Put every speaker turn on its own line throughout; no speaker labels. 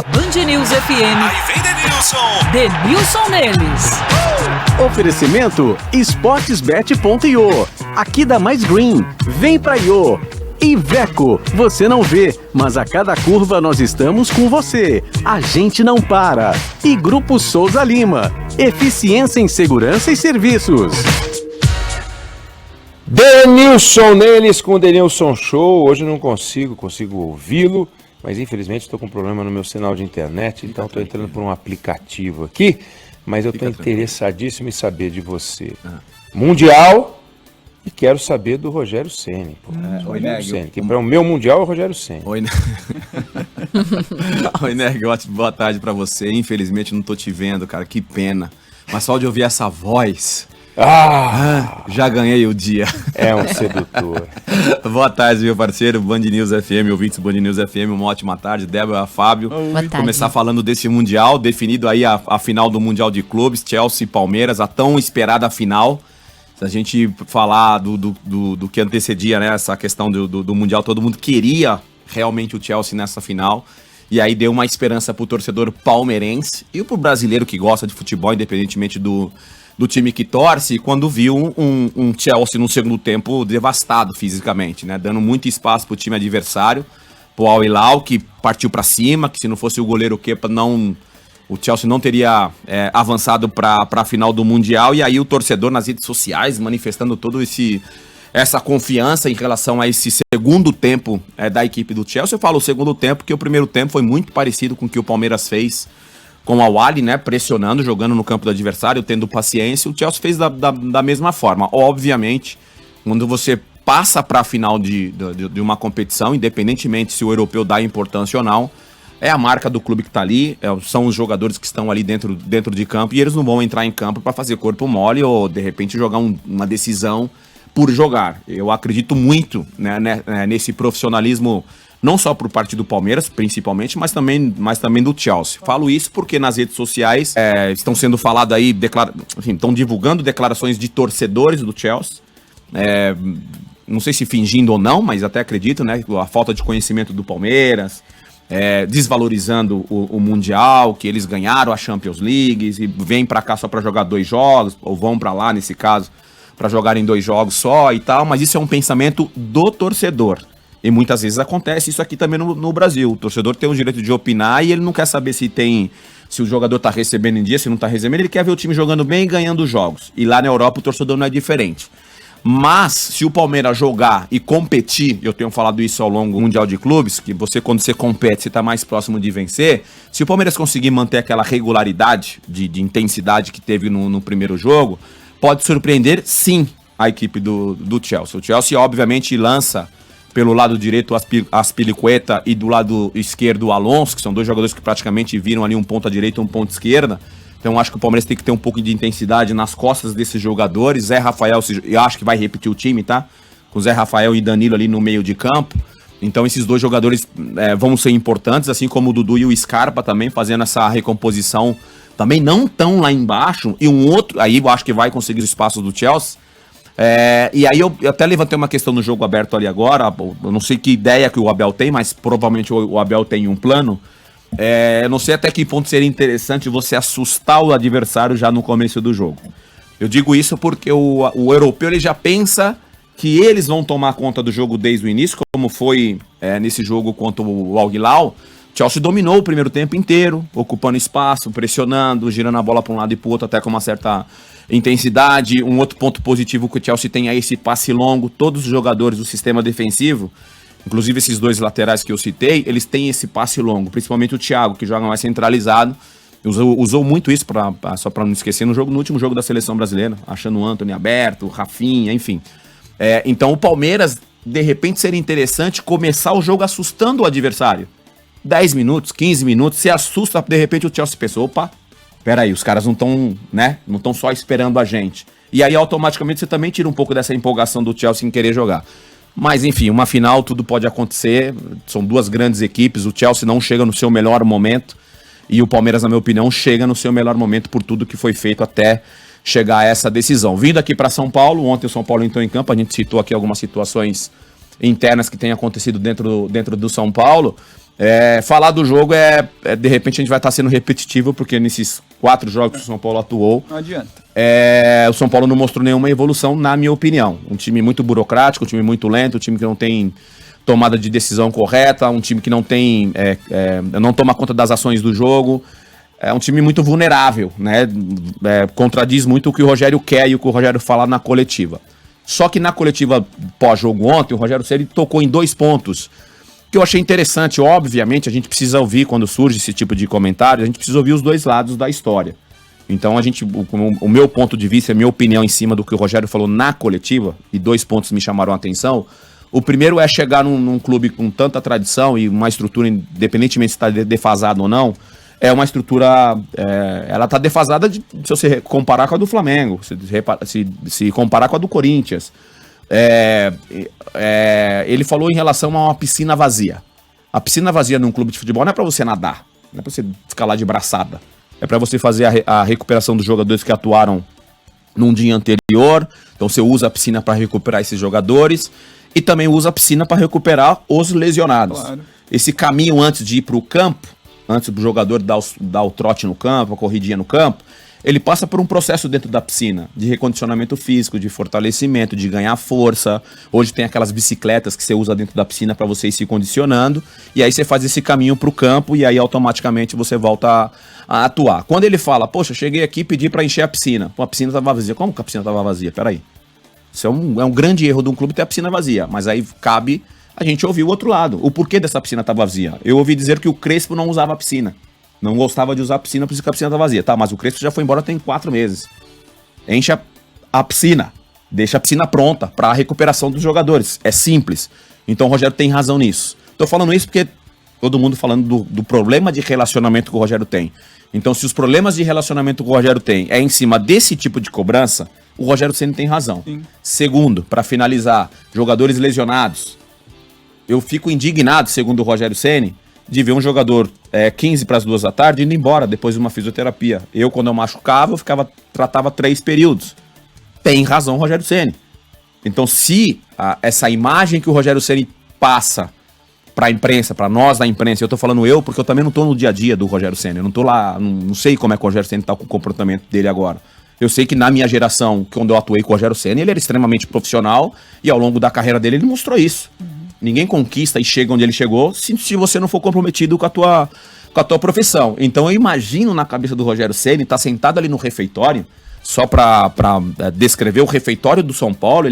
Na Band News FM.
Aí vem Denilson.
Denilson neles.
Oferecimento esportesbet.io. Aqui dá mais green. Vem pra Io. Iveco, você não vê, mas a cada curva nós estamos com você. A gente não para. E Grupo Souza Lima. Eficiência em segurança e serviços.
Denilson neles com o Denilson Show. Hoje não consigo ouvi-lo, mas infelizmente estou com um problema no meu sinal de internet, então estou entrando por um aplicativo aqui, mas eu estou interessadíssimo em saber de você. Mundial, e quero saber do Rogério Ceni.
Oi, Neg.
Que para o meu Mundial é o Rogério Ceni.
Oi, Neg, boa tarde para você. Infelizmente não tô te vendo, cara, que pena. Mas só de ouvir essa voz... já ganhei o dia.
É um sedutor.
Boa tarde, meu parceiro, Band News FM, ouvintes do Band News FM, uma ótima tarde, Débora, Fábio.
Boa tarde.
Começar falando desse Mundial, definido aí a final do Mundial de Clubes, Chelsea e Palmeiras, a tão esperada final. Se a gente falar do que antecedia, né, essa questão do Mundial, todo mundo queria realmente o Chelsea nessa final. E aí deu uma esperança pro torcedor palmeirense e pro brasileiro que gosta de futebol, independentemente do time que torce, quando viu um Chelsea no segundo tempo devastado fisicamente, né? Dando muito espaço pro time adversário, pro Al Hilal, que partiu para cima, que se não fosse o goleiro Kepa, o Chelsea não teria avançado para a final do Mundial. E aí o torcedor nas redes sociais manifestando todo essa confiança em relação a esse segundo tempo da equipe do Chelsea. Eu falo o segundo tempo porque o primeiro tempo foi muito parecido com o que o Palmeiras fez com o Al-Ahly, né, pressionando, jogando no campo do adversário, tendo paciência. O Chelsea fez da mesma forma. Obviamente, quando você passa para a final de uma competição, independentemente se o europeu dá importância ou não, é a marca do clube que está ali, são os jogadores que estão ali dentro de campo, e eles não vão entrar em campo para fazer corpo mole ou, de repente, jogar uma decisão por jogar. Eu acredito muito, né, nesse profissionalismo, não só por parte do Palmeiras, principalmente, mas também do Chelsea. Falo isso porque nas redes sociais estão sendo falado aí, estão divulgando declarações de torcedores do Chelsea, não sei se fingindo ou não, mas até acredito, né, a falta de conhecimento do Palmeiras, desvalorizando o Mundial, que eles ganharam a Champions League e vêm pra cá só pra jogar 2 jogos, ou vão pra lá, nesse caso, pra jogarem 2 jogos só e tal, mas isso é um pensamento do torcedor. E muitas vezes acontece isso aqui também no Brasil. O torcedor tem o direito de opinar e ele não quer saber se o jogador tá recebendo em dia, se não tá recebendo, ele quer ver o time jogando bem e ganhando jogos. E lá na Europa o torcedor não é diferente. Mas, se o Palmeiras jogar e competir, eu tenho falado isso ao longo do Mundial de Clubes, que quando você compete, você tá mais próximo de vencer. Se o Palmeiras conseguir manter aquela regularidade de intensidade que teve no primeiro jogo, pode surpreender, sim, a equipe do Chelsea. O Chelsea, obviamente, lança pelo lado direito Azpilicueta e do lado esquerdo o Alonso, que são 2 jogadores que praticamente viram ali um ponta direita e um ponta esquerda. Então acho que o Palmeiras tem que ter um pouco de intensidade nas costas desses jogadores. Zé Rafael, eu acho que vai repetir o time, tá? Com Zé Rafael e Danilo ali no meio de campo. Então esses 2 jogadores vão ser importantes, assim como o Dudu e o Scarpa também, fazendo essa recomposição também não tão lá embaixo. E um outro, aí eu acho que vai conseguir o espaço do Chelsea. E aí eu até levantei uma questão no jogo aberto ali agora. Eu não sei que ideia que o Abel tem, mas provavelmente o Abel tem um plano. Eu não sei até que ponto seria interessante você assustar o adversário já no começo do jogo. Eu digo isso porque o europeu ele já pensa que eles vão tomar conta do jogo desde o início, como foi nesse jogo contra o Al Hilal. Chelsea dominou o primeiro tempo inteiro, ocupando espaço, pressionando, girando a bola para um lado e para o outro, até com uma certa intensidade. Um outro ponto positivo que o Chelsea tem é esse passe longo. Todos os jogadores do sistema defensivo, inclusive esses 2 laterais que eu citei, eles têm esse passe longo, principalmente o Thiago, que joga mais centralizado. Usou muito isso, só para não esquecer, no último jogo da Seleção Brasileira, achando o Antony aberto, o Rafinha, enfim. Então o Palmeiras, de repente, seria interessante começar o jogo assustando o adversário. 10 minutos, 15 minutos, se assusta, de repente o Chelsea pensa, opa, peraí, os caras não estão, né, não estão só esperando a gente. E aí automaticamente você também tira um pouco dessa empolgação do Chelsea em querer jogar. Mas enfim, uma final, tudo pode acontecer, são 2 grandes equipes, o Chelsea não chega no seu melhor momento, e o Palmeiras, na minha opinião, chega no seu melhor momento por tudo que foi feito até chegar a essa decisão. Vindo aqui para São Paulo, ontem o São Paulo entrou em campo, a gente citou aqui algumas situações internas que têm acontecido dentro do São Paulo. Falar do jogo de repente a gente vai estar sendo repetitivo, porque nesses 4 jogos que o São Paulo atuou,
Não adianta.
o São Paulo não mostrou nenhuma evolução, na minha opinião. Um time muito burocrático, um time muito lento, um time que não tem tomada de decisão correta, um time que não tem não toma conta das ações do jogo. É um time muito vulnerável, né? Contradiz muito o que o Rogério quer e o que o Rogério fala na coletiva. Só que na coletiva pós-jogo ontem, o Rogério Ceni tocou em 2 pontos que eu achei interessante. Obviamente, a gente precisa ouvir, quando surge esse tipo de comentário, a gente precisa ouvir os 2 lados da história. Então, o meu ponto de vista, a minha opinião em cima do que o Rogério falou na coletiva, e 2 pontos me chamaram a atenção. O primeiro é chegar num clube com tanta tradição e uma estrutura, independentemente se está defasado ou não, é uma estrutura, ela está defasada se você comparar com a do Flamengo, se comparar com a do Corinthians. Ele falou em relação a uma piscina vazia. A piscina vazia num clube de futebol não é para você nadar, não é para você ficar lá de braçada. É para você fazer a recuperação dos jogadores que atuaram num dia anterior. Então você usa a piscina para recuperar esses jogadores e também usa a piscina para recuperar os lesionados. Claro. Esse caminho antes de ir para o campo, antes do jogador dar o trote no campo, a corridinha no campo, ele passa por um processo dentro da piscina, de recondicionamento físico, de fortalecimento, de ganhar força. Hoje tem aquelas bicicletas que você usa dentro da piscina para você ir se condicionando, e aí você faz esse caminho para o campo, e aí automaticamente você volta a atuar. Quando ele fala, poxa, cheguei aqui e pedi para encher a piscina. Pô, a piscina estava vazia. Como que a piscina estava vazia? Peraí. Isso é um grande erro de um clube ter a piscina vazia, mas aí cabe a gente ouvir o outro lado. O porquê dessa piscina estar vazia? Eu ouvi dizer que o Crespo não usava a piscina. Não gostava de usar a piscina, por isso que a piscina tá vazia. Tá, mas o Crespo já foi embora tem 4 meses. Enche a piscina. Deixa a piscina pronta para a recuperação dos jogadores. É simples. Então o Rogério tem razão nisso. Tô falando isso porque todo mundo falando do problema de relacionamento que o Rogério tem. Então, se os problemas de relacionamento que o Rogério tem é em cima desse tipo de cobrança, o Rogério Ceni tem razão. Sim. Segundo, para finalizar, jogadores lesionados. Eu fico indignado, segundo o Rogério Ceni, de ver um jogador 15 para as 2 da tarde indo embora depois de uma fisioterapia. Eu, quando eu machucava, tratava 3 períodos. Tem razão o Rogério Ceni. Então, se essa imagem que o Rogério Ceni passa para a imprensa, para nós da imprensa, eu tô falando porque eu também não tô no dia a dia do Rogério Ceni, eu não tô lá, não sei como é que o Rogério Ceni tá com o comportamento dele agora. Eu sei que na minha geração, quando eu atuei com o Rogério Ceni, ele era extremamente profissional e ao longo da carreira dele ele mostrou isso. Ninguém conquista e chega onde ele chegou se você não for comprometido com a tua profissão. Então eu imagino na cabeça do Rogério Ceni, tá sentado ali no refeitório, só pra descrever o refeitório do São Paulo,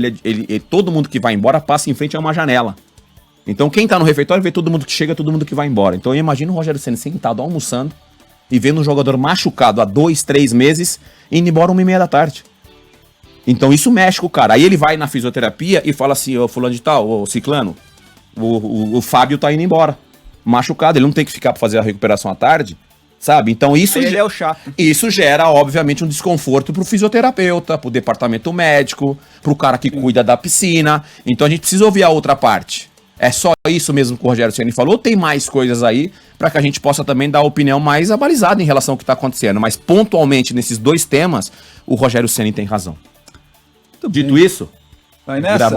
todo mundo que vai embora passa em frente a uma janela. Então quem tá no refeitório vê todo mundo que chega, todo mundo que vai embora. Então eu imagino o Rogério Ceni sentado almoçando e vendo um jogador machucado há 2, 3 meses indo embora 1h30 da tarde. Então isso mexe com o cara. Aí ele vai na fisioterapia e fala assim, ô fulano de tal, ô ciclano, o Fábio tá indo embora, machucado, ele não tem que ficar pra fazer a recuperação à tarde, sabe? Então isso
ele é o chato.
Isso gera, obviamente, um desconforto pro fisioterapeuta, pro departamento médico, pro cara que cuida da piscina. Então a gente precisa ouvir a outra parte. É só isso mesmo que o Rogério Ceni falou, ou tem mais coisas aí para que a gente possa também dar a opinião mais abalizada em relação ao que tá acontecendo? Mas pontualmente nesses 2 temas, o Rogério Ceni tem razão.
Muito
Dito
bem.
isso,
Vai nessa?